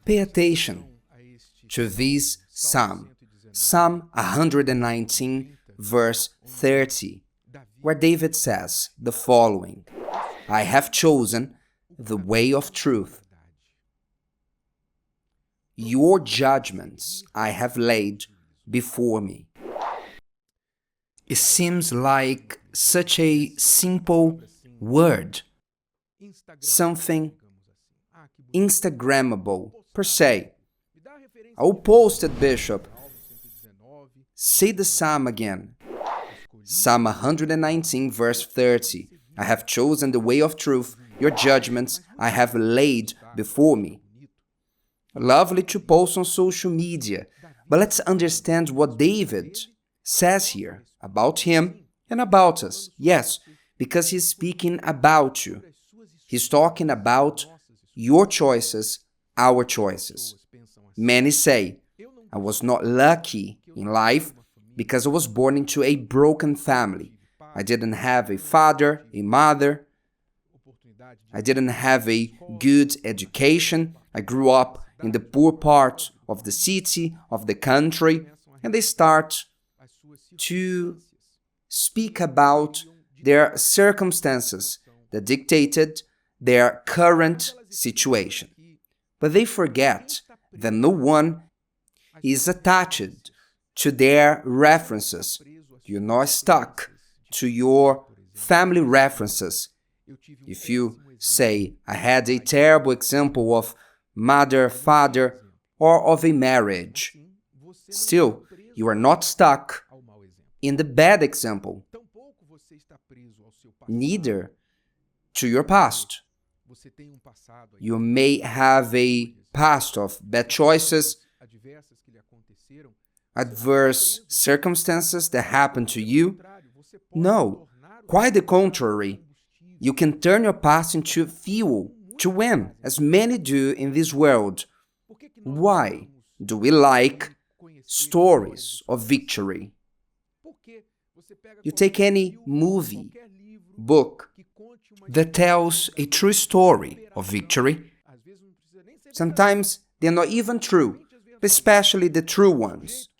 Pay attention to this psalm, Psalm 119, verse 30, where David says the following: I have chosen the way of truth. Your judgments I have laid before me. It seems like such a simple word, something Instagrammable per se. I will post it, Bishop. Say the psalm again. Psalm 119, verse 30. I have chosen the way of truth. Your judgments I have laid before me. Lovely to post on social media, but let's understand what David says here about him and about us. Yes, because he's speaking about you. He's talking about your choices, our choices. Many say, I was not lucky in life because I was born into a broken family. I didn't have a father, a mother. I didn't have a good education. I grew up in the poor part of the city, of the country, and they start to speak about their circumstances that dictated their current situation. But they forget that no one is attached to their references. You're not stuck to your family references. If you say, I had a terrible example of mother, father, or of a marriage, still, you are not stuck in the bad example, neither to your past. You may have a past of bad choices, adverse circumstances that happen to you. No, quite the contrary. You can turn your past into fuel to win, as many do in this world. Why do we like stories of victory? You take any movie, book that tells a true story of victory. Sometimes they're not even true, especially the true ones.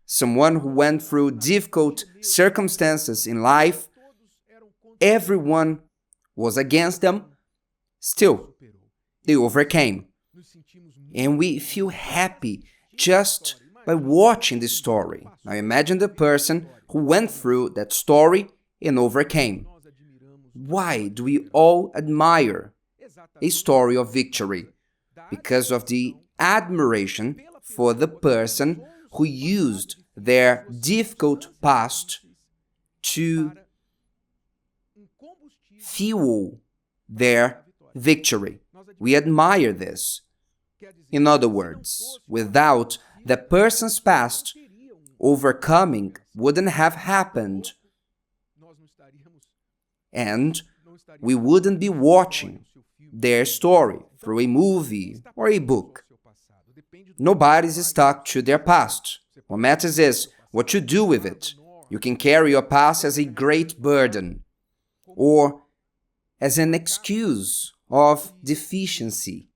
Someone who went through difficult circumstances in life, everyone was against them, still, they overcame. And we feel happy just by watching this story. Now imagine the person who went through that story and overcame. Why do we all admire a story of victory? Because of the admiration for the person who used their difficult past to fuel their victory. We admire this. In other words, without the person's past, overcoming wouldn't have happened. And we wouldn't be watching their story through a movie or a book. Nobody's stuck to their past. What matters is what you do with it. You can carry your past as a great burden or as an excuse of deficiency.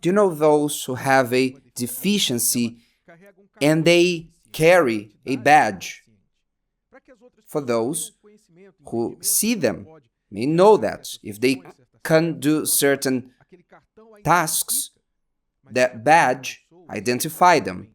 Do you know those who have a deficiency and they carry a badge? For those who see them may know that if they can't do certain tasks, that badge identify them.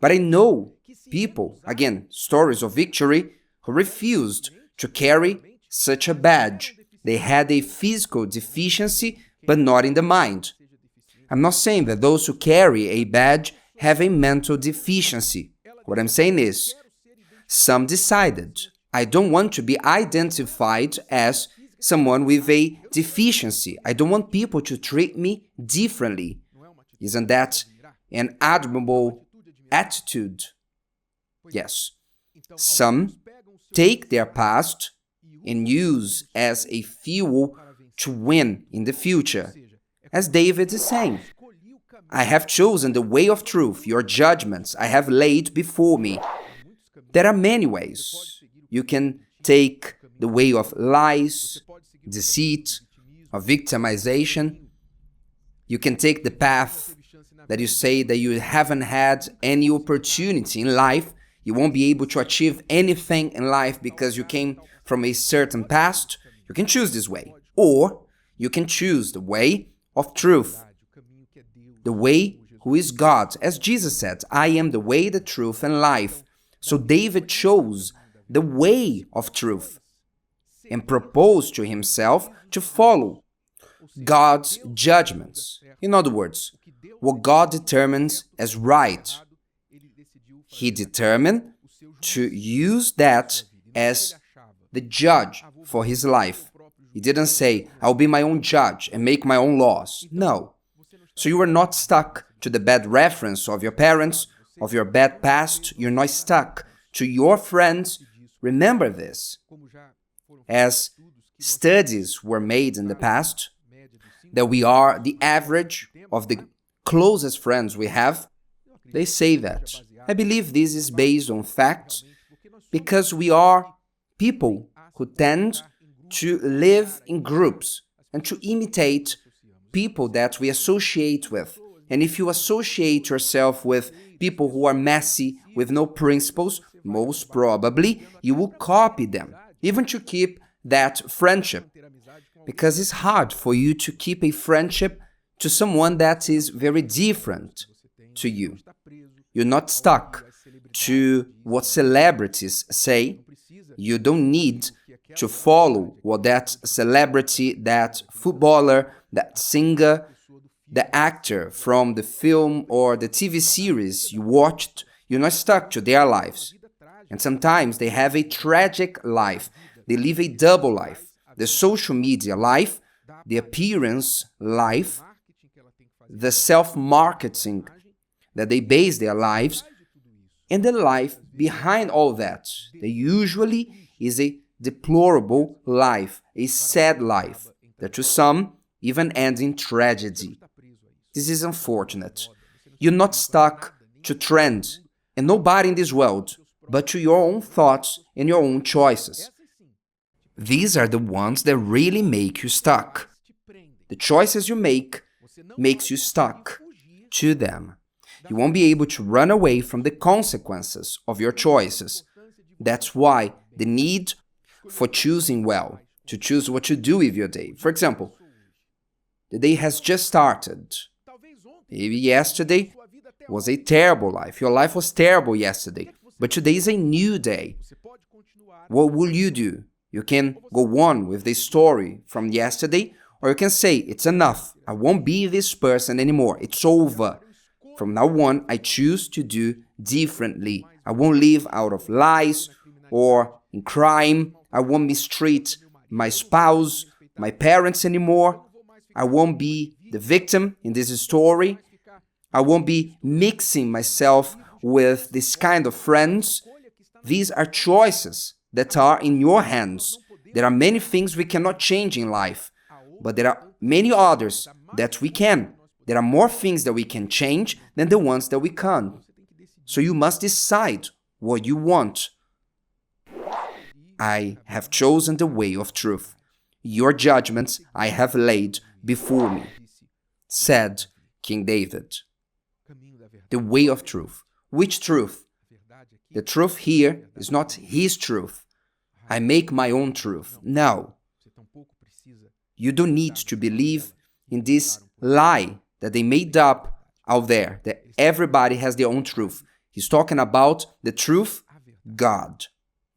But I know people, again, stories of victory, who refused to carry such a badge. They had a physical deficiency, but not in the mind. I'm not saying that those who carry a badge have a mental deficiency. What I'm saying is, some decided, I don't want to be identified as someone with a deficiency. I don't want people to treat me differently. Isn't that an admirable attitude? Yes. Some take their past and use as a fuel to win in the future. As David is saying, I have chosen the way of truth, your judgments I have laid before me. There are many ways. You can take the way of lies, deceit, of victimization. You can take the path that you say that you haven't had any opportunity in life. You won't be able to achieve anything in life because you came from a certain past. You can choose this way. Or you can choose the way of truth, the way who is God. As Jesus said, I am the way, the truth, and life. So David chose the way of truth and proposed to himself to follow God's judgments. In other words, what God determines as right. He determined to use that as the judge for his life. He didn't say, I'll be my own judge and make my own laws. No. So you are not stuck to the bad reference of your parents, of your bad past. You're not stuck to your friends. Remember this. As studies were made in the past, that we are the average of the closest friends we have, they say that. I believe this is based on facts because we are people who tend to live in groups and to imitate people that we associate with. And if you associate yourself with people who are messy, with no principles, most probably you will copy them, even to keep that friendship. Because it's hard for you to keep a friendship to someone that is very different to you. You're not stuck to what celebrities say. You don't need to follow what that celebrity, that footballer, that singer, the actor from the film or the TV series you watched. You're not stuck to their lives. And sometimes they have a tragic life. They live a double life. The social media life, the appearance life, the self-marketing that they base their lives, and the life behind all that. That usually is a deplorable life, a sad life, that to some even ends in tragedy. This is unfortunate. You're not stuck to trends, and nobody in this world, but to your own thoughts and your own choices. These are the ones that really make you stuck. The choices you make makes you stuck to them. You won't be able to run away from the consequences of your choices. That's why the need for choosing well, to choose what to do with your day. For example, the day has just started. Maybe yesterday was a terrible life. Your life was terrible yesterday, but today is a new day. What will you do? You can go on with the story from yesterday, or you can say, it's enough. I won't be this person anymore. It's over. From now on, I choose to do differently. I won't live out of lies or in crime. I won't mistreat my spouse, my parents anymore. I won't be the victim in this story. I won't be mixing myself with this kind of friends. These are choices that are in your hands. There are many things we cannot change in life, but there are many others that we can. There are more things that we can change than the ones that we can't. So you must decide what you want. I have chosen the way of truth. Your judgments I have laid before me, said King David. The way of truth. Which truth? The truth here is not his truth. I make my own truth. No. You don't need to believe in this lie that they made up out there, that everybody has their own truth. He's talking about the truth, God.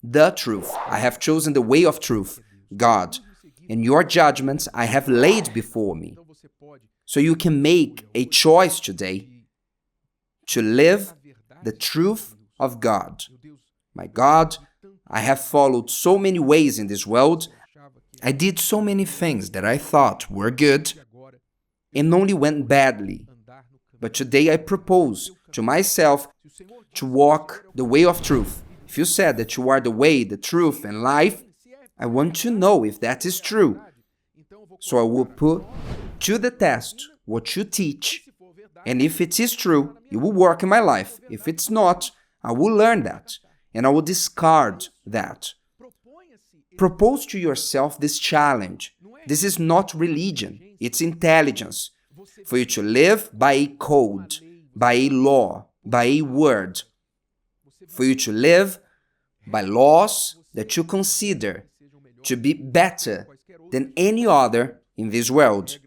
The truth. I have chosen the way of truth, God. And your judgments I have laid before me. So you can make a choice today to live the truth of God. My God, I have followed so many ways in this world. I did so many things that I thought were good and only went badly. But today I propose to myself to walk the way of truth. If you said that you are the way, the truth, and life, I want to know if that is true. So I will put to the test what you teach. And if it is true, it will work in my life. If it's not, I will learn that. And I will discard that. Propose to yourself this challenge. This is not religion. It's intelligence. for you to live by a code, by a law, by a word, for you to live by laws that you consider to be better than any other in this world,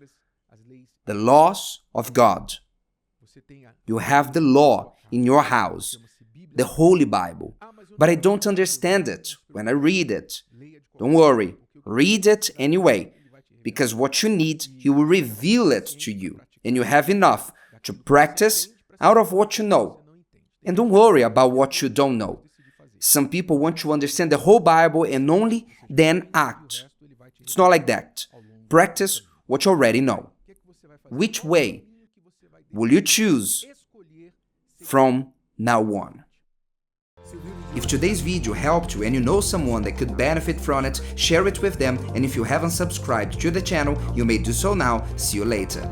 the laws of God. You have the law in your house, the Holy Bible, but I don't understand it when I read it. Don't worry, read it anyway, because what you need, He will reveal it to you, and you have enough to practice out of what you know. And don't worry about what you don't know. Some people want to understand the whole Bible and only then act. It's not like that. Practice what you already know. Which way will you choose from now on? If today's video helped you and you know someone that could benefit from it, share it with them, and if you haven't subscribed to the channel, you may do so now. See you later.